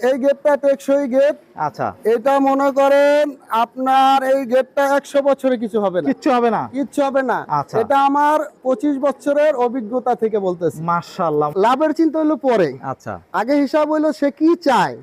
এই গেটটা টেকসই গেট। আচ্ছা, এটা মনে করেন আপনার এই গেটটা 100 বছরে কিছু হবে না, কিচ্ছু হবে না। কিচ্ছু হবে না। আচ্ছা। এটা আমার 25 বছরের অভিজ্ঞতা থেকে বলতেছি। মাশাআল্লাহ। লাভের চিন্তা হলো পরে, আচ্ছা, আগে হিসাব হইলো সে কি চায়,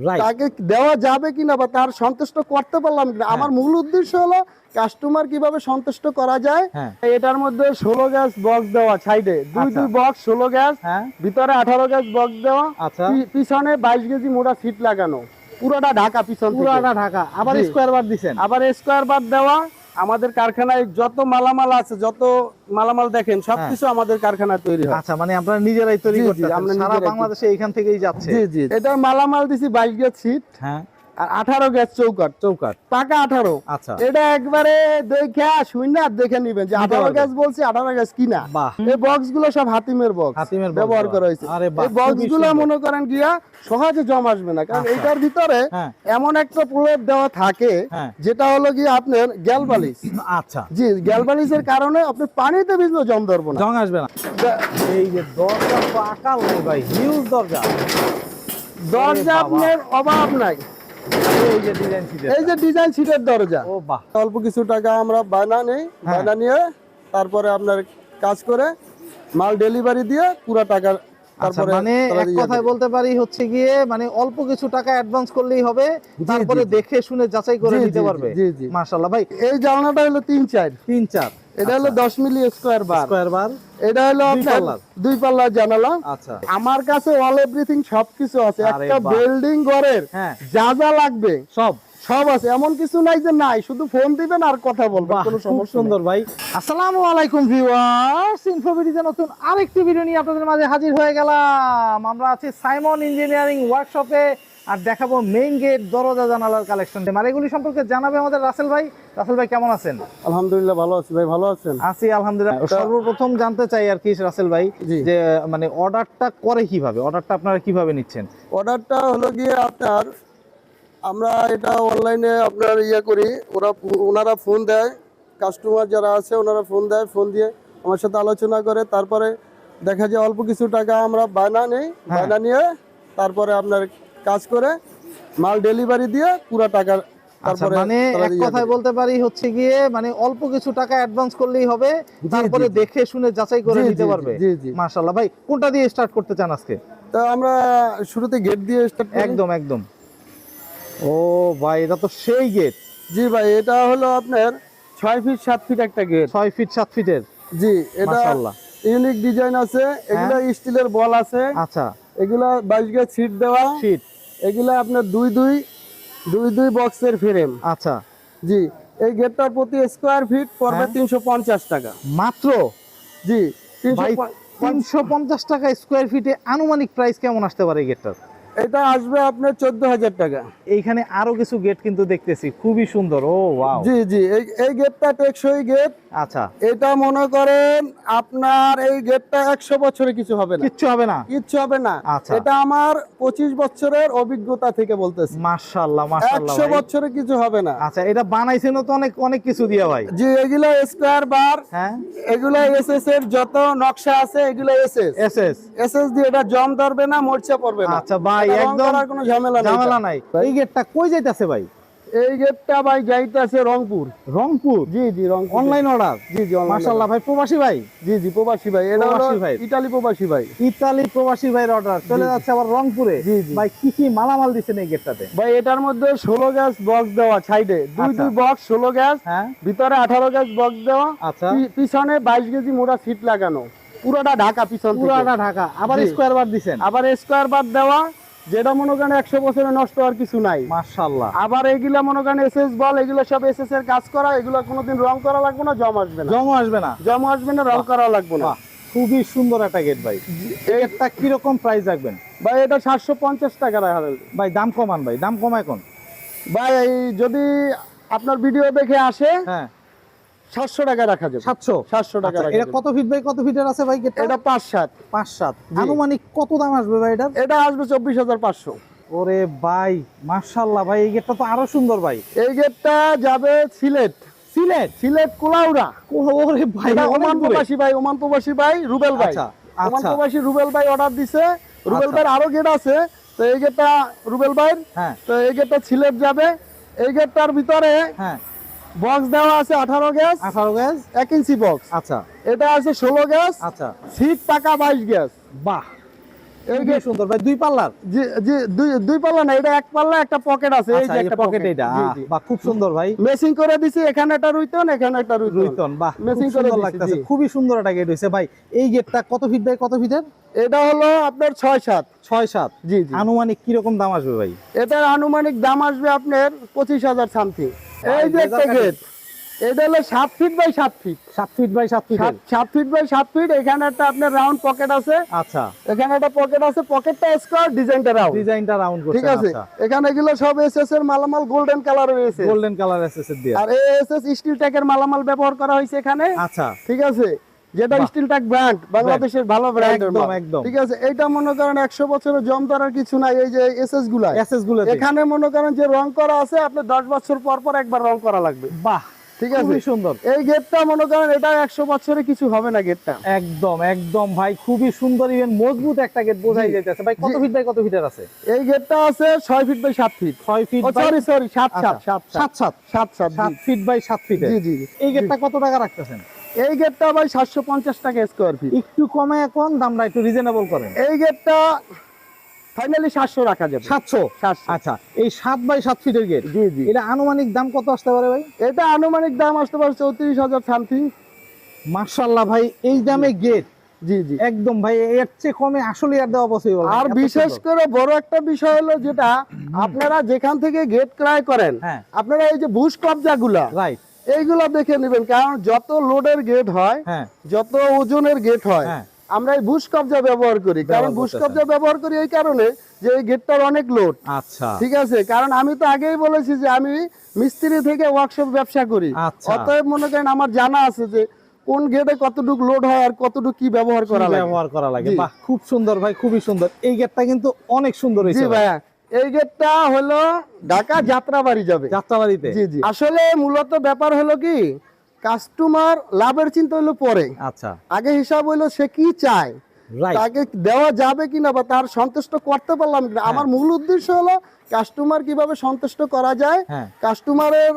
রাইট। তাকে দেওয়া যাবে কিনা বা তার সন্তুষ্ট করতে পারলাম কিনা। হ্যাঁ। আমার মূল উদ্দেশ্য হলো কাস্টমার কিভাবে সন্তুষ্ট করা যায়। হ্যাঁ। এটার মধ্যে 16 গ্যাস বক্স দেওয়া, সাইডে দুই আচ্ছা। বক্স 16 গ্যাস, হ্যাঁ। ভিতরে 18 গ্যাস বক্স দেওয়া, আচ্ছা। পিছনে 22 কেজি মোটা সিট লাগানো, পুরোটা ঢাকা পিছন থেকে। পুরাটা ঢাকা, আবার জি। স্কয়ার বার দিবেন। আবার স্কয়ার বার দেওয়া। আমাদের কারখানায় যত মালামাল আছে, যত মালামাল দেখেন সবকিছু আমাদের কারখানায় তৈরি হয়। আচ্ছা, মানে আপনারা নিজেরাই তৈরি জি, জি, করতেছেন, আমরা সারা নিজেরাই বাংলাদেশে এইখান থেকেই যাচ্ছে। জি জি, এটা মালামাল দিছি 22 গ্যাস সিট হ্যাঁ। আর 18 গ্যাস চৌকাট, পাকা 18। আচ্ছা। এটা একবারে দেখে শুনে দেখে নিবেন যে 18 গ্যাস বলছি, 18 গ্যাস কিনা। বাহ। এই বক্স গুলো সব হাতিমের বক্স, হাতিমের box ব্যবহার দেওয়া। করা হয়েছে। আরে বাহ, এই বক্স খুবই গুলো সুন্দর। মনে করেন গিয়া সহজে জম আসবে না, কারণ আচ্ছা। এইটার ভিতরে হ্যাঁ। এমন একটা প্রলেপ দেওয়া থাকে হ্যাঁ। যেটা হলো গিয়ে আপনার গ্যালবালিশ। আচ্ছা, জি, গ্যালবালিশের কারণে আপনি পানিতে ভিজলেও জম ধরবো না। জং আসবে না। এই যে দরজা তো আকাল নেই ভাই, হিউজ দরজা। দরজা বাবা। আপনার অভাব নাই। এই যে ডিজাইন সিটের। এই যে ডিজাইন সিটের দরজা, ও বাহ। অল্প কিছু টাকা আমরা বায়না নেই, হ্যাঁ। বায়না নিয়ে তারপরে আপনার কাজ করে মাল ডেলিভারি দিয়ে পুরো টাকা আচ্ছা, তারপরে মানে তারা এক দিয়ে কথায় দেবে। বলতে পারি হচ্ছে গিয়ে মানে অল্প কিছু টাকা অ্যাডভান্স করলেই হবে, তারপরে জি। দেখে শুনে যাচাই করে জি, নিতে জি, পারবে। জি, জি। মাশাআল্লাহ ভাই। এই জানলাটা হলো 3-4, 3-4, এটা হলো 10 মিলি স্কয়ার বার, স্কয়ার বার। এটা হলো দুই আপনার পাল্লার। 2 পাল্লার জানালা। আচ্ছা। আমার কাছে অল এভরিথিং সবকিছু আছে। আরে একটা বাহ। বিল্ডিং ঘরের হ্যাঁ। যা যা লাগবে সব সব আছে, এমন কিছু নাই যে নাই, শুধু ফোন দিবেন আর কথা বলবেন, বাহ, কোনো খুব সমস্যা সুন্দর নেই। ভাই। আসসালামু আলাইকুম ভিউয়ার্স, ইনফোভিডিতে নতুন আরেকটি ভিডিও নিয়ে আপনাদের মাঝে হাজির হয়ে গেলাম। আমরা আছি সাইমন ইঞ্জিনিয়ারিং ওয়ার্কশপে আর দেখাবো মেইন গেট, দরজা জানালার কালেকশন। আর এগুলি সম্পর্কে জানাবে আমাদের রাসেল ভাই। রাসেল ভাই কেমন আছেন? আলহামদুলিল্লাহ ভালো আছি ভাই, ভালো আছেন? আছি আলহামদুলিল্লাহ। সর্বপ্রথম জানতে চাই আর কি রাসেল ভাই, জি। যে মানে অর্ডারটা করে কিভাবে, অর্ডারটা আপনারা কিভাবে নিচ্ছেন? অর্ডারটা হলো গিয়ে আপনার, আমরা এটা অনলাইনে আপনার করি, ওনারা ফোন দেয়, কাস্টমার যারা আছে ওনারা ফোন দেয়, ফোন দিয়ে আমার সাথে আলোচনা করে, তারপরে দেখা যায় অল্প কিছু টাকা আমরা বায়না নেই, বায়না নিয়ে তারপরে আপনার কাজ করে মাল ডেলিভারি দিয়ে পুরো টাকা আচ্ছা, তারপরে মানে তারা এক দিয়ে কথায় দেবে। বলতে পারি হচ্ছে গিয়ে মানে অল্প কিছু টাকা অ্যাডভান্স করলেই হবে, তারপরে জি। দেখে শুনে যাচাই করে জি, নিতে জি, পারবে। জি, জি। মাশাআল্লাহ ভাই, কোনটা দিয়ে স্টার্ট করতে চান আজকে? তো আমরা শুরুতে গেট দিয়ে স্টার্ট করি। একদম একদম। ও ভাই, এটা তো সেই গেট। জি ভাই, এটা হলো আপনার 6 ফিট 7 ফিট একটা গেট। 6 ফিট 7 ফিটের। জি, এটা মাশাআল্লাহ। ইউনিক ডিজাইন আছে, এগুলো স্টিলের বল আছে, আচ্ছা, এগুলা 22 গেজ সিট দেওয়া, শীট। এগুলা আপনার দুই বক্সের ফ্রেম। আচ্ছা, জি, এই গেটটার প্রতি স্কয়ার ফিট পড়বে 350 টাকা। মাত্র জি, ভাই 350 350 টাকা স্কয়ার ফিটে আনুমানিক প্রাইস কেমন আসতে পারে এই গেটটার? এটা আসবে আপনার 14,000 টাকা। এইখানে আরো কিছু গেট কিন্তু দেখতেছি, খুবই সুন্দর। ও ওয়াও। জি জি, এই গেটটা টেকসই গেট। আচ্ছা, এটা মনে করেন আপনার এই গেটটা 100 বছরে কিছু হবে না, কিচ্ছু হবে না। কিচ্ছু হবে না। আচ্ছা। এটা আমার 25 বছরের অভিজ্ঞতা থেকে বলতেছি। মাশাআল্লাহ মাশাআল্লাহ 100 ভাই। বছরে কিছু হবে না। আচ্ছা, এটা বানাইছেন তো অনেক অনেক কিছু দিয়া ভাই। জি, এগুলো স্কয়ার বার, হ্যাঁ, এগুলো এসএস এর যত নকশা আছে এগুলো এসএস এসএস। এসএস দিয়ে এটা জম ধরবে না, মরচা পড়বে না। আচ্ছা ভাই, এটা রং একদম করার কোনো ঝামেলা নেই। ঝামেলা নাই। ভাই। এই গেটটা কই যাইতাছে ভাই? এই গেটটা ভাই যাইতেছে রংপুর। রংপুর। জি জি, রংপুর। Online order. জি জি, online মাশাআল্লাহ ভাই, প্রবাসী ভাই। জি জি, প্রবাসী ভাই, এটা হলো প্রবাসী ভাই। ইতালি প্রবাসী ভাই। ইতালি প্রবাসী ভাইয়ের অর্ডার চলে জি, যাচ্ছে আবার রংপুরে। জি, জি। ভাই কি কি মালামাল দিছেন এই গেটটাতে? ভাই এটার মধ্যে 16 গ্যাস বক্স দেওয়া, সাইডে আচ্ছা। দুই বক্স 16 গ্যাস, হ্যাঁ। ভিতরে 18 গ্যাস বক্স দেওয়া, আচ্ছা। পিছনে 22 কেজি মোটা সিট লাগানো, পুরোটা ঢাকা পিছন থেকে। পুরাটা ঢাকা, আবার জি। স্কয়ার বার দিছেন। আবার স্কয়ার বার দেওয়া, যেটা মনে করেন 100 বছরে নষ্ট হওয়ার কিছু নাই। মাশাআল্লাহ। আবার এগুলা মনে করেন এসএস বল, এগুলো সব এসএস এর কাজ করা, এগুলো কোনোদিন রং করা লাগবে না, জম আসবে না, জং আসবে না। জম আসবে না, রং করা লাগবে না। বাহ, খুবই সুন্দর একটা গেট ভাই। এই গেটটা কি রকম প্রাইস রাখবেন? ভাই এটা 750 টাকা রাখা যাবে। ভাই দাম কমান, ভাই দাম কমায় কোন? ভাই এই যদি আপনার ভিডিও দেখে আসে হ্যাঁ, 700 টাকা রাখা যাবে। 700 টাকা আচ্ছা, রাখা এটা যাবে। কত ফিট বাই কত ফিটের আছে ভাই গেটটা? এটা 5-7। 5-7। জি। আনুমানিক কত দাম আসবে ভাই এটার? এটা আসবে 24,500। ওরে ভাই মাশাআল্লাহ ভাই, এই গেটটা তো আরো সুন্দর ভাই। এই গেটটা যাবে সিলেট, সিলেট কুলাউড়া। ওরে ভাই, এটা অনেক ওমান দূরে। প্রবাসী ভাই, ওমান প্রবাসী ভাই রুবেল ভাই। আচ্ছা, ওমান আচ্ছা। প্রবাসী রুবেল ভাই অর্ডার দিছে। রুবেল আচ্ছা। ভাইয়ের আরো গেট আছে, তো এই গেটটা রুবেল ভাই, হ্যাঁ তো এই গেটটা সিলেট যাবে। এই গেটটার ভিতরে হ্যাঁ বক্স দেওয়া আছে 18 গ্যাস, 18 গ্যাস, 1 ইঞ্চি বক্স। আচ্ছা এটা আছে 16 গ্যাস, আচ্ছা, সিট পাকা 22 গ্যাস। বাহ এই খুবই গেট সুন্দর ভাই, দুই পাল্লার। জি জি, দুই পাল্লা না, এটা এক পাল্লা, একটা পকেট আছে, এই আচ্ছা, যে এই একটা পকেট পকেট। এটা, জি জি, বাহ খুব সুন্দর ভাই। মেসিং করে দিছি, এখানে একটা রুইতন, এখানে একটা রুইতন। রুইতন, বাহ মেসিং খুব করে সুন্দর দিছি, লাগতেছে, জি। খুবই সুন্দর একটা গেট হইছে ভাই। এই গেটটা কত ফিট বাই কত ফিটের? এটা হলো আপনার 6-7। 6-7। জি জি, আনুমানিক কি রকম দাম আসবে ভাই? এটার আনুমানিক দাম আসবে আপনার 25,000 সামথিং। এই যে একটা বেজার গেট, এটা হলো 7 feet by 7 feet. 7 feet by 7 feet. 7 feet by 7 feet. এখানে একটা আপনার রাউন্ড পকেট আছে, আচ্ছা, এখানে একটা পকেট আছে, পকেটটা স্কয়ার, ডিজাইনটা রাউন্ড। ডিজাইনটা রাউন্ড করছে, ঠিক আছে, আচ্ছা। এখানে এগুলো সব এসএস এর মালামাল গোল্ডেন কালার রয়েছে, গোল্ডেন কালার এসএস দিয়ে। আর এসএস স্টিল ট্যাকের মালামাল ব্যবহার করা হয়েছে এখানে। আচ্ছা, ঠিক আছে, যেটা বাহ। স্টিল ট্যাক ব্র্যান্ড, বাংলাদেশের ভালো ব্র্যান্ডের একদম, মাল। একদম। ঠিক আছে, এইটা মনে করেন 100 বছরের জং ধরার কিছু নাই। এই যে এসএস গুলা, এসএস গুলো এখানে মনে করেন যে রং করা আছে, আপনি 10 বছর পর পর একবার রং করা লাগবে। বাহ ঠিক আছে, খুবই সুন্দর। এই গেটটা মনে করেন এটা 100 বছরে কিছু হবে না গেটটা। একদম একদম ভাই, খুবই সুন্দর, ইভেন মজবুত একটা গেট বোঝাই জি। যাইতেছে ভাই। কত জি। ফিট বাই কত ফিটের আছে? এই গেটটা আছে 6 ফিট বাই 7 ফিট। 6 ফিট ও বাই সরি 7 7 7 ফিট বাই 7 ফিটের। জি জি, এই গেটটা কত টাকা রাখতেছেন? এই গেটটা ভাই 750 টাকা স্কয়ার ফিট। একটু কমে এখন দামটা একটু রিজনেবল করেন। এই গেটটা ফাইনালি 700 রাখা যাবে। 700। 700। আচ্ছা, এই 7 বাই 7 ফিটের গেট, জি জি, এটা আনুমানিক দাম কত আসতে পারে ভাই? এটা আনুমানিক দাম আসতে পারে 34,000 সামথিং। মাশাআল্লাহ ভাই, এই দামে গেট জি জি, একদম ভাই, এর চেয়ে কমে আসলে আর দেওয়া পসিবল। আর বিশেষ করে বড় একটা বিষয় হলো যেটা, আপনারা যেখান থেকে গেট ক্রয় করেন, হ্যাঁ আপনারা এই যে বুশ কবজাগুলা রাইট, এইগুলা দেখে নেবেন, কারণ যত লোডের গেট হয়, হ্যাঁ যত ওজনের গেট হয়, হ্যাঁ আমরা এই বুশ কবজা ব্যবহার করি। কারণ ব্যবহার বুশ করতেছেন। কবজা ব্যবহার করি এই কারণে যে এই গেটটার অনেক লোড। আচ্ছা ঠিক আছে, কারণ আমি তো আগেই বলেছি যে আমি মিস্ত্রি থেকে ওয়ার্কশপ ব্যবসা করি। আচ্ছা। অতএব মনে করেন আমার জানা আছে যে কোন গেটে কতটুকু লোড হয় আর কতটুকু কি ব্যবহার কি করা লাগে। ব্যবহার করা লাগে। জি। বাহ খুব সুন্দর ভাই, খুবই সুন্দর। এই গেটটা কিন্তু অনেক সুন্দর জি হয়েছে ভাই। ভাইয়া, এই গেটটা হলো ঢাকা যাত্রাবাড়ি যাবে। যাত্রাবাড়িতে। জি জি, আসলে মূলত ব্যাপার হলো কি, কাস্টমার লাভের চিন্তা হলো পরে, আচ্ছা আগে হিসাব হলো সে কি চায়, রাইট, তাকে দেওয়া যাবে কিনা বা তার সন্তুষ্ট করতে পারলাম কিনা। আমার মূল উদ্দেশ্য হলো কাস্টমার কিভাবে সন্তুষ্ট করা যায়, হ্যাঁ কাস্টমারের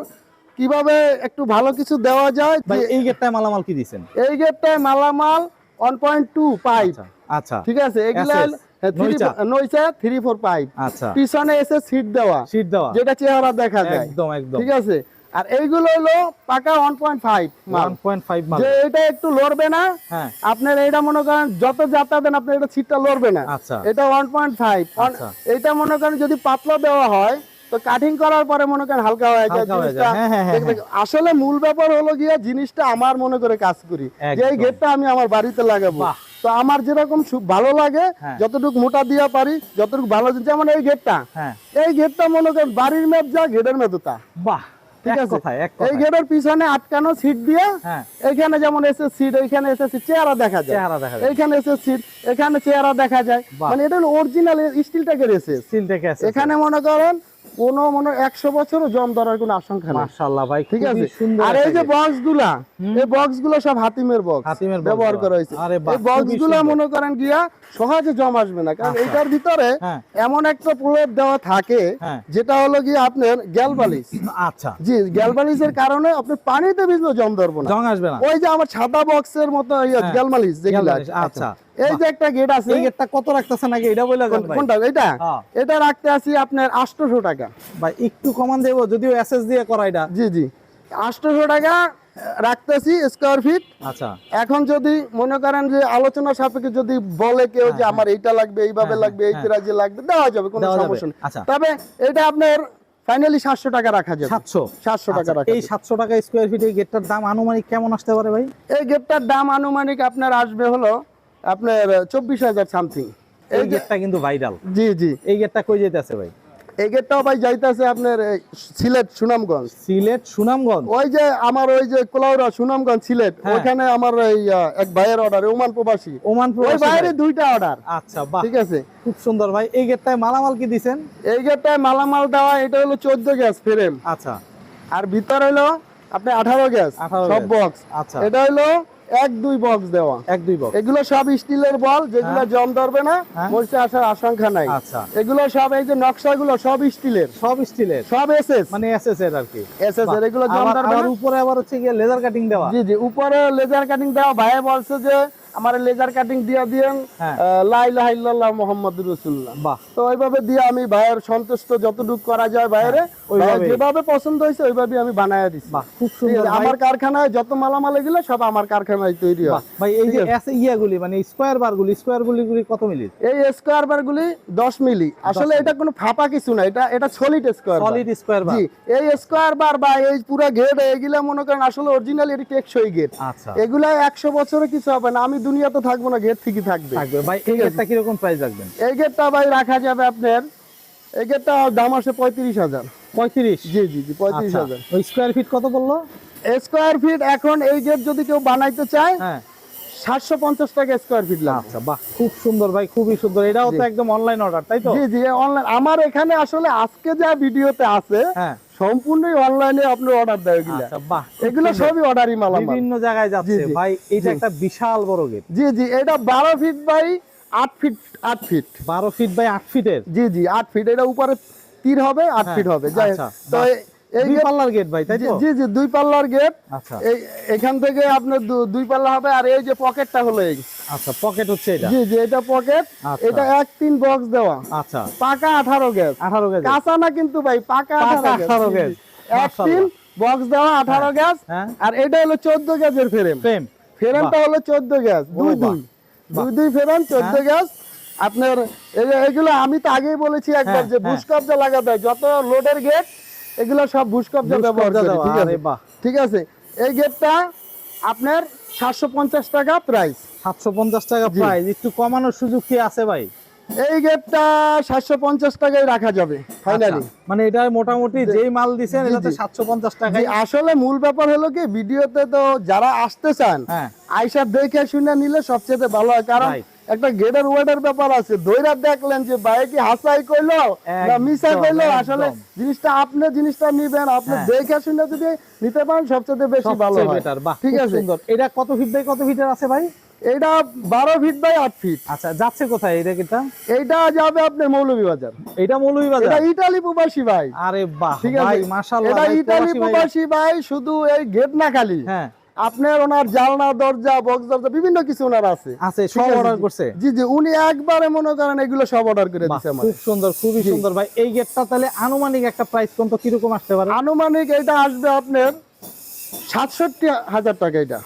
কিভাবে একটু ভালো কিছু দেওয়া যায়। ভাই। যে এই গেটটায় মালামাল কি দিছেন? এই গেটটায় মালামাল 1.2 পাইপ। আচ্ছা আচ্ছা ঠিক আছে, এগুলা SS, নইচা। নইচা 3-4 পাইপ। আচ্ছা, পিছনে এসে সিট দেওয়া, শীট দেওয়া, যেটা চেহারা দেখা যায়। একদম একদম। ঠিক আছে, আর এইগুলো হলো পাকা 1.5 মাল, 1.5 মাল। যে এটা একটু লড়বে না। হ্যাঁ আপনার এটা মনে করেন যত যাত্রা দেন আপনার এটা সিটটা লড়বে না। আচ্ছা এটা 1.5। আচ্ছা। এটা মনে করেন যদি পাতলা দেওয়া হয় তো কাটিং করার পরে মনে করেন হালকা হয়ে যায় হালকা হয়ে জিনিসটা। যায়, হ্যাঁ, হ্যাঁ, হ্যাঁ, দেখবে, আসলে মূল ব্যাপার হলো গিয়ে জিনিসটা আমার মনে করে কাজ করি, যে এই একদম। গেটটা আমি আমার বাড়িতে লাগাবো। বাহ। তো আমার যেরকম ভালো লাগে, হ্যাঁ। যতটুকু মোটা দিয়া পারি, যতটুকু ভালো, যেমন এই গেটটা, হ্যাঁ এই গেটটা মনে করেন বাড়ির মেপ যা গেটের মেপ তা। বাহ, ঠিক এক আছে, কথায় এক এই কথায়। গেটের পিছনে আটকানো সিট দিয়ে, হ্যাঁ এইখানে যেমন এসে সিট, এইখানে এসে সিট, চেহারা দেখা যায়। চেহারা দেখা যায়, এইখানে এসে সিট, এখানে চেহারা দেখা যায়। বাহ। মানে এটা হলো অরিজিনাল স্টিল ট্যাকের এসে। স্টিল থেকে আছে এখানে মনে করেন কোনো 100 বছরও জং ধরার কোনো আশঙ্কা নেই। মাশাআল্লাহ ভাই, ঠিক খুবই আছে, সুন্দর আর এই একটা যে gate। বক্স গুলা, হুম। এই বক্স গুলো সব হাতিমের বক্স হাতিমের box ব্যবহার দেওয়া। করা হয়েছে। আরে বাহ, এই বক্স খুবই গুলা সুন্দর। মনে করেন গিয়া সহজে জম আসবে না, কারণ আচ্ছা। এটার ভিতরে হ্যাঁ এমন একটা প্রলেপ দেওয়া থাকে, হ্যাঁ যেটা হলো গিয়ে আপনার গ্যালবালিশ। আচ্ছা, জি, গ্যালবালিশের কারণে আপনি পানিতে ভিজলেও জম ধরবো না। জং আসবে না। ওই যে আমার সাদা বক্সের মতো হ্যাঁ, গ্যালবালিশ যেগুলা। গ্যালবালিশ, আচ্ছা। এই যে একটা গেট আছে, এই গেটটা কত রাখতেছেন আগে এটা বলে দেন ভাই। কোনটা এটা? হ্যাঁ। এটা রাখতে আছি আপনার 800 টাকা। ভাই একটু কমান দেব, যদিও এসএস দিয়ে করা এটা। জি জি, 800 টাকা রাখতেছি স্কয়ার ফিট। আচ্ছা এখন যদি মনে করেন যে আলোচনা সাপেক্ষে যদি বলে কেউ যে হ্যাঁ, আমার এইটা লাগবে, এইভাবে হ্যাঁ, লাগবে, এই হ্যাঁ। প্রাইজে লাগবে, দেওয়া যাবে, কোনো দেওয়া যাবে। সমস্যা নেই। আচ্ছা। তবে এটা আপনার ফাইনালি 700 টাকা রাখা যাবে। 700 700 টাকা আচ্ছা, রাখা এই যাবে। 700 টাকা স্কয়ার ফিট এই গেটটার দাম আনুমানিক কেমন আসতে পারে ভাই? এই গেটটার দাম আনুমানিক আপনার আসবে হলো আপনার 24,000 সামথিং। এই গেটটা কিন্তু ভাইরাল। জি জি, এই গেটটা কই যেতেছে ভাই? এই গেটটাও ভাই যাইতেছে আপনার এই সিলেট সুনামগঞ্জ। সিলেট সুনামগঞ্জ। ওই যে আমার ওই যে কোলাউড়া সুনামগঞ্জ সিলেট, হ্যাঁ। ওখানে আমার এই এক ভাইয়ের অর্ডার, ওমান প্রবাসী, ওমান ওই প্রবাসী বাইরে ভাই। 2টা অর্ডার। আচ্ছা বাহ, ঠিক আছে, খুব সুন্দর ভাই। এই গেটটায় মালামাল কি দিছেন? এই গেটটায় মালামাল দেওয়া, এটা হলো 14 গ্যাস ফ্রেম, আচ্ছা আর ভিতর হলো আপনি 18 গ্যাস 18 সব গ্যাস। বক্স। আচ্ছা এটা হলো 1-2 বক্স দেওয়া। 1-2 বক্স। এগুলো সব স্টিলের বল, যেগুলো জং ধরবে না, হ্যাঁ। মরিচা আসার আশঙ্কা নাই। আচ্ছা। এগুলো সব এই যে নকশাগুলো সব স্টিলের, সব স্টিলের, সব এসএস, মানে এসএস এর আর কি। এসএস এর। এগুলো জং ধরবে আর না। উপরে আবার হচ্ছে গিয়ে লেজার কাটিং দেওয়া। জি জি, উপরে লেজার কাটিং দেওয়া। ভাই বলছে যে আমার লেজার কাটিং দিয়ে দিয়েন, হ্যাঁ। লা ইলাহা ইল্লাল্লাহ মুহাম্মাদুর রাসূলুল্লাহ। বাহ। তো ওইভাবে দিয়ে আমি ভাইয়ের সন্তুষ্ট যতটুকু করা যায় বাইরে, ওইভাবেই। যেভাবে পছন্দ হয়েছে ওইভাবে আমি বানায়া দিচ্ছি। বাহ, খুব ঠিক সুন্দর আছে, ভাই। আমার কারখানায় যত মালামাল এগুলো সব আমার কারখানায় তৈরি হয়। বাহ, ভাই এই যে ইয়াগুলি মানে স্কয়ার বারগুলি কত মিলি? এই স্কয়ার বার গুলি 10 মিলি। আসলে এটা কোনো ফাঁপা কিছু না, এটা সলিড স্কয়ার বার। সলিড স্কয়ার বার। জি, এই স্কয়ার বার বা এই পুরো গেট এগুলা মনে করেন আসলে অরিজিনাল, এটি টেকসই গেট। আচ্ছা। এগুলা 100 বছরে কিছু হবে না, আমি দুনিয়াতে থাকবো না, গেট ঠিকই থাকবে। থাকবে ভাই। এই গেটটা কি রকম প্রাইস রাখবেন? এই গেটটা ভাই রাখা যাবে আপনার, এই গেটটা দাম আছে 35,000। 35? জি জি জি, 35,000। ওই স্কয়ার ফিট কত বললো? স্কয়ার ফিট এখন এই গেট যদি কেউ বানাইতে চায় হ্যাঁ, 750 টাকা স্কয়ার ফিট লাগবে। আচ্ছা, বাহ, খুব সুন্দর ভাই, খুবই সুন্দর। এটাও তো একদম অনলাইন অর্ডার, তাই তো? জি জি, অনলাইন। আমার এখানে আসলে আজকে যা ভিডিওতে আছে হ্যাঁ। সম্পূর্ণই অনলাইনে আপনি অর্ডার দেয় এগুলা। আচ্ছা, বাহ, এগুলো সবই অর্ডারই মালামাল। বিভিন্ন জায়গায় যাচ্ছে জি, জি। ভাই। এটা জি। একটা বিশাল বড় গেট। জি জি, এটা 12 feet by 8 feet. 8 feet. 12 feet by 8 ফিটের। জি জি, 8 ফিট। এটা উপরে তীর হবে, 8 হ্যাঁ, ফিট হবে। যাই হোক, আচ্ছা, তো বাহ। এই দুই গেট, পাল্লার গেট ভাই, তাই তো? জি জি, 2 পাল্লার গেট। আচ্ছা। এখান থেকে আপনার 2 পাল্লা হবে। আর এই যে পকেটটা হলো এই। আচ্ছা, পকেট হচ্ছে এটা। জি জি, এটা পকেট। আচ্ছা। এটা 1-3 বক্স দেওয়া। আচ্ছা, পাকা 18 গ্যাস। 18 গেজ। কাঁচা না কিন্তু ভাই, পাকা 18 গ্যাস। 1-3 বক্স দেওয়া 18 গ্যাস। হ্যাঁ। আর এটা হলো 14 গ্যাসের ফ্রেম। ফ্রেম। ফ্রেমটা হলো 14 গ্যাস, ও বাহ। 2 ফ্রেম 14 হ্যাঁ। গ্যাস। আপনার এগুলো আমি তো আগেই বলেছি একবার হ্যাঁ, যে হ্যাঁ। বুশ কবজা লাগাতে হয়। যত লোডের গেট এগুলো সব বুশ কবজা বুশ ব্যবহার কবজা করে। দেওয়া, ঠিক আছে, আরে বাহ। ঠিক আছে। এই গেটটা আপনার 750 টাকা প্রাইস। 750 টাকা জি। প্রাইস। একটু কমানোর সুযোগ কি আছে ভাই? এই গেটটা 750 টাকায় রাখা যাবে ফাইনালি। আচ্ছা, মানে এটা মোটামুটি যেই মাল দিছেন জি, এটাতে জি। 750 টাকায়। আসলে মূল ব্যাপার হলো কি, ভিডিওতে তো যারা আসতে চান হ্যাঁ। আইসা দেখে শুনে নিলে সবচেয়ে ভালো হয়। কারণ Right. একটা গেটের ওয়েটের ব্যাপার আছে। দইরা দেখলেন যে ভাই কি হাসাই কইলো না মিছা একদম, কইলো, একদম। আসলে জিনিসটা নিবেন আপনি হ্যাঁ। দেখে শুনে যদি নিতে পারেন সবচেয়ে বেশি ভালো সবচেয়ে হয়। বেটার। বাহ, ঠিক খুব আছে, সুন্দর। এটা কত ফিট বাই কত ফিটের আছে ভাই? এটা 12 ফিট বাই 8 ফিট। আচ্ছা, যাচ্ছে কোথায় এই গেটটা? এইটা যাবে আপনার মৌলভীবাজার। এটা মৌলভীবাজার। এটা ইতালি প্রবাসী ভাই। আরে বাহ ঠিক ভাই, আছে, মাশাআল্লাহ এটা ভাই, ইতালি প্রবাসী ভাই। প্রবাসী ভাই। শুধু এই গেট না খালি, হ্যাঁ, আপনার ওনার জানলা দরজা বক্স দরজা বিভিন্ন কিছু ওনার আছে। আছে, ঠিক সব আছে, অর্ডার জি। করছে। জি জি, উনি একবারে মনে করেন এগুলো সব অর্ডার করে বাহ, দিছে আমার। খুব সুন্দর, খুবই জি। সুন্দর ভাই। এই গেটটা তাহলে আনুমানিক একটা প্রাইস কোনটা কিরকম আসতে পারে? আনুমানিক এটা আসবে আপনার 67,000 টাকা। এটা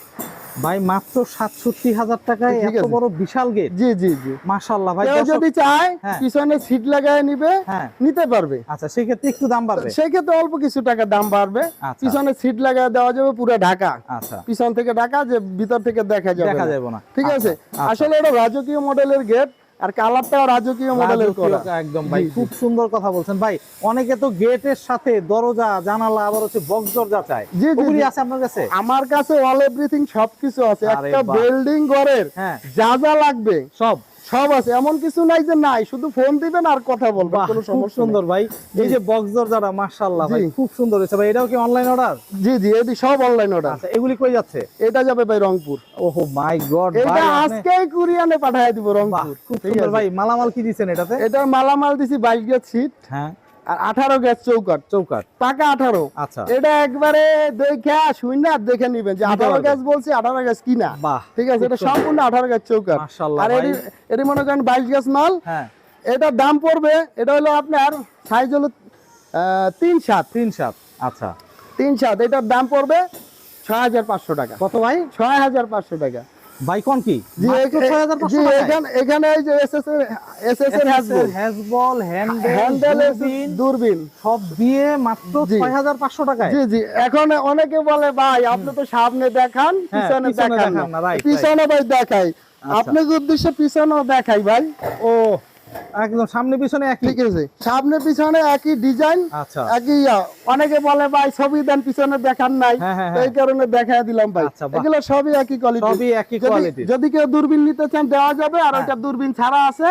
ভাই মাত্র 67,000 টাকায় ঠিক এত আছে। বড় বিশাল গেট। জি জি জি, মাশাআল্লাহ ভাই। কেউ দর্শক- যদি চায় হ্যাঁ। পিছনে সিট লাগায় নিবে, হ্যাঁ। নিতে পারবে। আচ্ছা, সেক্ষেত্রে একটু দাম বাড়বে। সেই ক্ষেত্রে অল্প কিছু টাকা দাম বাড়বে। আচ্ছা। পিছনে সিট লাগায় দেওয়া যাবে পুরো ঢাকা। আচ্ছা, পিছন থেকে ঢাকা, যে ভিতর থেকে দেখা যাবে দেখা না। যাবে না। ঠিক আছে, আচ্ছা, আচ্ছা। আসলে এটা রাজকীয় মডেলের গেট, আর কালারটাও রাজকীয় মডেলের করা। রাজকীয় একদম ভাই, জি, জি। খুব সুন্দর কথা বলছেন ভাই। অনেকে তো গেটের সাথে দরজা জানালা আবার হচ্ছে বক্স দরজা চায়। জি, জি, ওগুলি জি। আছে আপনার কাছে? আমার কাছে অল এভরিথিং সবকিছু আছে। আরে একটা বাহ। বিল্ডিং ঘরের হ্যাঁ। যা যা লাগবে সব। সব আছে, এমন কিছু নাই যে নাই। শুধু ফোন দিবেন আর কথা বলবেন, বাহ, কোনো খুব সমস্যা সুন্দর নেই। ভাই। এই যে বক্স দরজাটা মাশাআল্লাহ ভাই, জি। খুব সুন্দর হয়েছে ভাই। এটাও কি অনলাইন অর্ডার? জি জি, এটি সব অনলাইন অর্ডার। আচ্ছা, এগুলি কই যাচ্ছে? এটা যাবে ভাই রংপুর। ওহো মাই গড এটা ভাই, আপনি- আজকেই কুরিয়ানে পাঠিয়ে দিব বাহ, রংপুর। খুব ঠিক সুন্দর আছে? ভাই। মালামাল কি দিছেন এটাতে? এটা মালামাল দিছি 22 গ্যাস সিট হ্যাঁ, আর 18 গ্যাস চৌকাট, চৌকাট। পাকা 18। আচ্ছা, এটা একবারে দেখে শুনে দেখে নিবেন যে নিতে 18 পারবেন। গ্যাস বলছি, 18 গ্যাস কিনা। বাহ, ঠিক আছে, খুব এটা সুন্দর। সম্পূর্ণ 18 গ্যাস চৌকাট। মাশাআল্লাহ আর ভাই। এটি মনে করেন 22 গ্যাস মাল। হ্যাঁ, এটার দাম পড়বে, এটা হলো আপনার সাইজ হলো 3/7। 3/7। আচ্ছা, 3/7, এটার দাম পড়বে 6,500 টাকা। কত ভাই? 6,500 টাকা। ভাই কোন কি? জি, মাত্র 6,500 জি, টাকায়? এখানে এই যে এসএস এর হ্যাজবল, হ্যাজবল, হ্যান্ডেল, দূরবীন, দূরবীন। সব দিয়ে মাত্র জি। 6,500 টাকায়। জি জি, এখন অনেকে বলে ভাই আপনি তো সামনে দেখান পিছনে পিছনে দেখান দেখান না। না, right, পিছনে ভাই দেখাই, আচ্ছা। আপনাকে উদ্দেশ্যে পিছনেও দেখাই ভাই। ও, একদম সামনে পিছনে একই। ঠিক আছে, সামনে পিছনে একই ডিজাইন, আচ্ছা, একই অনেকে বলে ভাই ছবি দেন পিছনে দেখান নাই, হ্যাঁ, হ্যাঁ, তো এই কারণে দেখাই দিলাম ভাই। আচ্ছা, বাহ। এগুলো সবই একই কোয়ালিটি, সবই একই কোয়ালিটির। যদি কেউ দূরবীন নিতে চান দেওয়া যাবে, আর হ্যাঁ। ওটা দূরবীন ছাড়া আছে,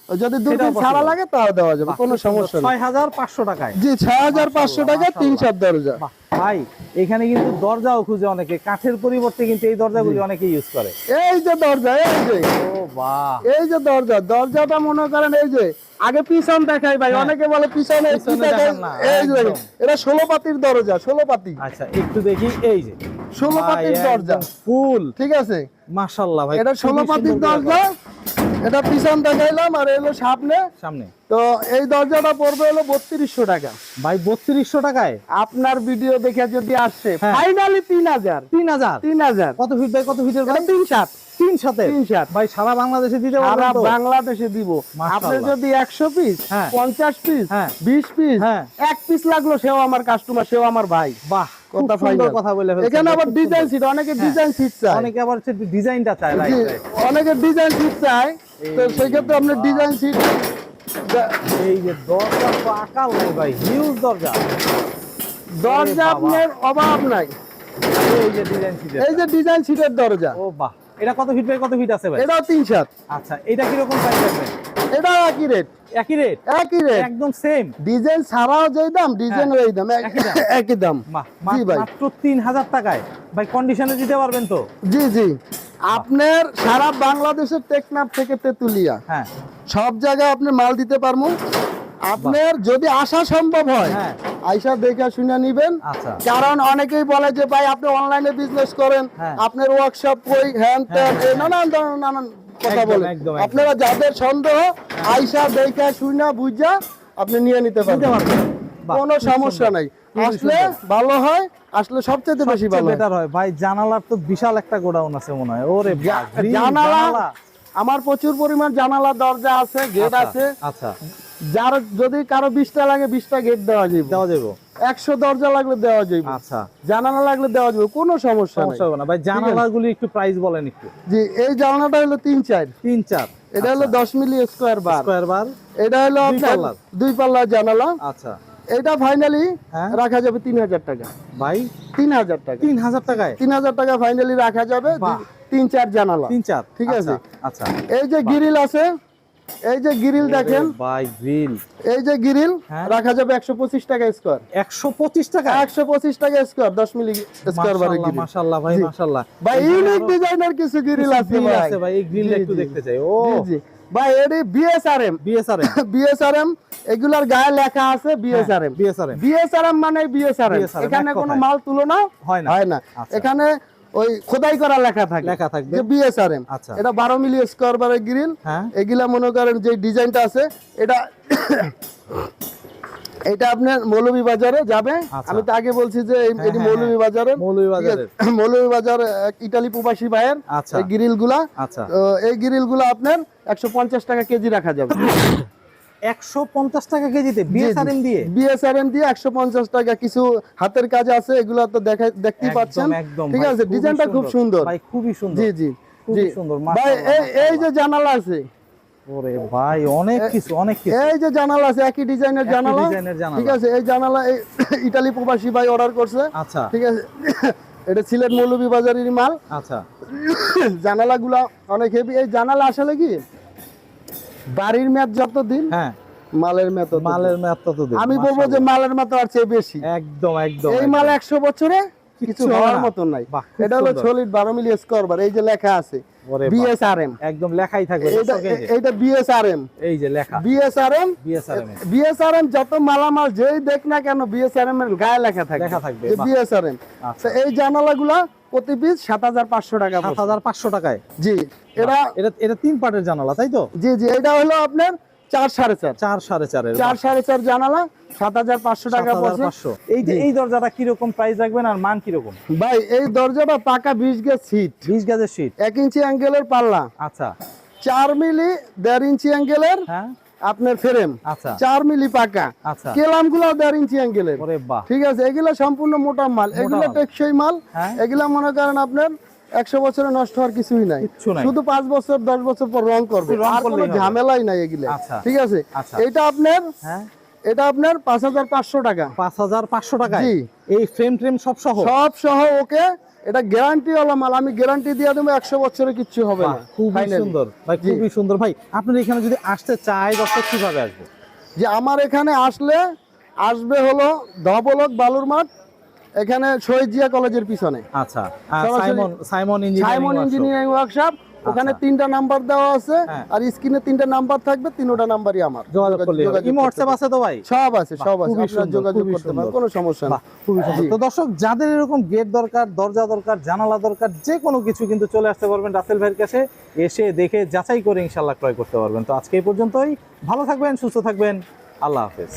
যদি দূরবীন সেটাও ছাড়া possible। লাগে তাও দেওয়া যাবে, কোনো সমস্যা নেই। 6,500 টাকায়। জি, 6,500 টাকা, মাশাআল্লাহ। 3/7 দরজা। বাহ, ভাই এখানে কিন্তু দরজাও খুঁজে অনেকে, কাঠের পরিবর্তে কিন্তু এই দরজাগুলি অনেকে ইউজ করে। এই যে দরজা, এই যে ও বাহ, এই যে দরজাটা মনে করেন এই যে আগে পিছন দেখাই ভাই, হ্যাঁ। অনেকে বলে পিছনে পিছনে দেখাই, দেখান না, এই যে দেখেন, একদম। এটা 16 পাতির দরজা, 16 পাতি, আচ্ছা একটু দেখি, এই যে 16 পাতির দরজা, ফুল, ঠিক আছে। মাশাআল্লাহ ভাই, এটা 16 খুবই পাতির সুন্দর করে দরজা, এটা পিছন দেখাইলাম, আর এলো সামনে। করা। সামনে তো এই দরজাটা পড়বে হলো 3200 টাকা। ভাই 3200 টাকায় আপনার ভিডিও দেখে যদি আসে হ্যাঁ। ফাইনালি 3000, 3000। 3000 কত ফিট বাই কত ফিটের ভাই? 3 তিন সাথে 3 ভাই সারা বাংলাদেশে দিতে সারা পারবেন তো? বাংলাদেশে দিব। মাশাআল্লাহ। আপনি যদি 100 পিস, হ্যাঁ। 50 পিস, হ্যাঁ। 20 পিস, হ্যাঁ। 1 পিস লাগলো, সেও আমার কাস্টমার, সেও আমার ভাই। বাহ, খুব কথা সুন্দর final। কথা বলে ফেলছেন এখানে ভাই, আবার খুব ডিজাইন সুন্দর। সিট, অনেকে হ্যাঁ। ডিজাইন সিট চায়, অনেকে আবার হচ্ছে ডিজাইনটা চায়, জি, রাইট। অনেকে ডিজাইন সিট চায়, তো সেই ক্ষেত্রে আপনি ডিজাইন সিট, এই যে দরজা তো আকাল নেই ভাই, হিউজ দরজা। দরজা বাবা। আপনার অভাব নাই। এই যে ডিজাইন সিটের, এই যে ডিজাইন সিটের দরজা, ও বাহ, এটা কত ফিট বাই কত ফিট আছে ভাই? এটাও 3 আচ্ছা এটা কি রকম প্রাইস রাখবেন? এটা একই রেট, একই রেট, একই রেট, একদম সেম। ডিজাইন ছাড়াও যেই দাম, ডিজাইনের এই দাম, একই দাম। একই দাম। জি ভাই, মাত্র 3000 টাকায় ভাই কন্ডিশনে দিতে পারবেন তো? জি জি। আপনার সারা বাংলাদেশের টেকনাফ থেকে তেতুলিয়া হ্যাঁ সব জায়গায় আপনি মাল দিতে পারবো। আপনার যদি আসা সম্ভব হয়, হ্যাঁ। আইসা দেখে শুনে নিবেন। আচ্ছা কারণ অনেকেই বলে যে ভাই আপনি অনলাইনে বিজনেস করেন, হ্যাঁ। আপনার ওয়ার্কশপ কই, হ্যান ত্যান, এই নানান ধরনের নানান কথা একদম, বলে। একদম, আপনারা যাদের সন্দেহ, আইসা দেখে শুনে বুঝা আপনি নিয়ে নিতে দিতে পারবেন, পারবেন। বাহ, কোনো খুব সমস্যা সুন্দর, নাই। খুবই আসলে সুন্দর। ভালো হয়, আসলে সবচেয়ে বেশি ভালো হয়। বেটার হয় ভাই। জানালার তো বিশাল একটা গোডাউন আছে মনে হয়। ওরে বাহ, গ্রিল জানালা, আমার প্রচুর পরিমাণ জানালা দরজা আছে, গেট আচ্ছা, আছে। আচ্ছা যার যদি কারো 20টা লাগে 20টা গেট দেওয়া যাবে, দেওয়া যাবে। 100 দরজা লাগলে দেওয়া যাবে, আচ্ছা জানালা লাগলে দেওয়া যাবে, কোনো সমস্যা নেই। সমস্যা হবে না ভাই। জানালাগুলি একটু প্রাইস বলেন একটু। জি, এই জানালাটা হলো 3-4, 3-4, এটা হলো 10 মিলি স্কয়ার বার, স্কয়ার বার, এটা হলো দুই আপনার পাল্লার। 2 পাল্লার জানালা। আচ্ছা এটা ফাইনালি হ্যাঁ রাখা যাবে 3000 টাকা, ভাই 3000 টাকা, 3000 টাকায় 3000 টাকা ফাইনালি রাখা যাবে। বাহ। 3-4 জানালা, 3-4, ঠিক আছে। আচ্ছা এই যে গ্রিল আছে, এই যে গ্রিল দেখেন, ওরে ভাই গ্রিল এই যে গ্রিল হ্যাঁ। রাখা যাবে 125 টাকা স্কয়ার, 125 টাকা। 125 টাকা স্কয়ার, 10 মিলি স্কয়ার বারে মাশাআল্লাহ গ্রিল। মাশাআল্লাহ ভাই, জি। মাশাআল্লাহ ভাই এখানে ইউনিক আরো ডিজাইনের কিছু গ্রিল কিছু আছে grill ভাই। আছে ভাই, এই গ্রিলটা জি, একটু জি। দেখতে চাই। ও জি জি ভাই, এডি বিএসআরএম, বিএসআরএম, বিএসআরএম, এগুলার গায়ে লেখা আছে বিএসআরএম। বিএসআরএম বিএসআরএম মানে বিএসআরএম, BSRM, এখানে এক কোনো কথায়। মাল তুলনা হয় না। হয় না। আচ্ছা। এখানে ওই খোদাই করা লেখা থাকে, লেখা থাকবে। যে বিএসআরএম। আচ্ছা। এটা 12 মিলি স্কয়ার বারের গ্রিল। হ্যাঁ এগুলা মনে করেন যে ডিজাইনটা আছে, এটা এটা আপনার মৌলভীবাজারে যাবে। আচ্ছা। আমি তো আগে বলছি যে হ্যাঁ, এটি হ্যাঁ, মৌলভীবাজারে, মৌলভীবাজারের। মৌলভীবাজার ইটালি প্রবাসী ভাইয়ের আচ্ছা। এই গ্রিল গুলা। আচ্ছা তো এই গ্রিল গুলা আপনার 150 টাকা কেজি রাখা যাবে। 150 টাকা কেজিতে বিএসআরএম দিয়ে? বিএসআরএম দিয়ে 150 টাকা। কিছু হাতের কাজ আছে, এগুলা তো দেখতেই পাচ্ছেন, একদম ঠিক ভাই, আছে। খুবই ডিজাইনটা খুব সুন্দর ভাই, খুবই সুন্দর। জি জি খুবই জি সুন্দর, ভাই। মাশাআল্লাহ, এই যে জানালা আছে, ওরে ভাই অনেক কিছু, অনেক কিছু। এই যে জানালা আছে, একই ডিজাইনের একই জানালা, ডিজাইনের জানালা। ঠিক আছে। এই জানালা এই ইটালি প্রবাসী ভাই অর্ডার করছে, আচ্ছা ঠিক আছে। এটা সিলেট মৌলভীবাজারেরই মাল। আচ্ছা জানালাগুলা অনেক হেভি। এই জানালা আসলে কি বাড়ির মেয়াদ যত দিন, হ্যাঁ মালের মেয়াদ তত দিন। মালের মেয়াদ তত দিন। আমি বলবো যে মালের মেয়াদ আর চেয়ে বেশি। একদম একদম এই একদম। মাল 100 বছরে কিছু কিচ্ছু হবে হওয়ার না। মতো নাই। বাহ, খুব এটা হলো সুন্দর। সলিড 12 মিলি স্কয়ার বার। এই যে লেখা আছে ওরে বাহ, বিএসআরএম, একদম লেখাই থাকবে এটা দর্শক, এই যে, এটা বিএসআরএম, এই যে লেখা বিএসআরএম, বিএসআরএম বিএসআরএম। যত মালামাল যেই দেখ না কেন বিএসআরএম এর গায়ে লেখা থাকে, লেখা থাকবে, যে বাহ। বিএসআরএম। আচ্ছা। এই জানালাগুলা প্রতি পিস 7500 টাকা পড়ছে। 7500 টাকায়। জি, এটা এটা এটা 3 পার্টের জানালা তাই তো? জি জি, এটা হলো আপনার 4 4.5, 4 4.5 এর 4 4.5 জানালা 7500 টাকা পড়ছে। 7500। এই যে এই দরজাটা কি রকম প্রাইস রাখবেন আর মান কি রকম? ভাই এই দরজাটা পাকা 20 গেজ সিট, 20 গজের শীট। 1 ইঞ্চি অ্যাঙ্গেলের পাল্লা, আচ্ছা 4 মিলি 1.5 ইঞ্চি অ্যাঙ্গেলের হ্যাঁ আপনার ফ্রেম, আচ্ছা 4 মিলি পাকা, আচ্ছা। কেলাম গুলো 1.5 ইঞ্চি অ্যাঙ্গেলের, ওরে বাহ, ঠিক আছে। এগুলা সম্পূর্ণ মোটা মাল, এগুলো মাল। টেকসই মাল। হ্যাঁ। এগুলা মনে করেন আপনার 100 বছরে নষ্ট হওয়ার কিছুই নাই, কিচ্ছু নাই। শুধু 5 বছর 10 বছর পর রং করবে, শুধু রং আর কোনো করলেই হবে। ঝামেলাই নাই এগুলা, আচ্ছা। ঠিক আছে। আচ্ছা। এটা আপনার হ্যাঁ এটা আপনার 5500 টাকা, 5500 টাকায় জি। এই ফ্রেম ট্রেম সব সহ? সব সহ। ওকে, এটা গ্যারান্টি ওয়ালা মাল, আমি গ্যারান্টি দিয়ে দেবো 100 বছরে কিচ্ছু হবে বাহ, না। খুবই Finally। সুন্দর ভাই, জি। খুবই সুন্দর ভাই। আপনার এখানে যদি আসতে চাই দর্শক কিভাবে আসবে? যে আমার এখানে আসবে হলো ধবলক বালুর মাঠ, এখানে শহীদ জিয়া কলেজের পিছনে আচ্ছা সরাসরি সাইমন সাইমন ইঞ্জিনিয়ারিং ওয়ার্কশপ। ওখানে আচ্ছা। 3টা নাম্বার দেওয়া আছে, হ্যাঁ। আর স্ক্রিনে 3টা নাম্বার থাকবে, 3টা নাম্বারই আমার। যোগাযোগ করলে যোগাযোগ ইমো করতে হোয়াটসঅ্যাপ আছে তো ভাই? সব আছে, সব আছে, খুবই আপনারা সুন্দর, যোগাযোগ খুবই করতে পারেন, সুন্দর। কোনো সমস্যা বাহ, নেই। খুবই সুন্দর। জি। তো দর্শক, যাদের এরকম গেট দরকার, দরজা দরকার, জানালা দরকার, যে কোনো কিছু কিন্তু চলে আসতে পারবেন রাসেল ভাইয়ের কাছে, এসে দেখে যাচাই করে ইনশাল্লাহ ক্রয় করতে পারবেন। তো আজকে এই পর্যন্তই, ভালো থাকবেন, সুস্থ থাকবেন, আল্লাহ হাফেজ।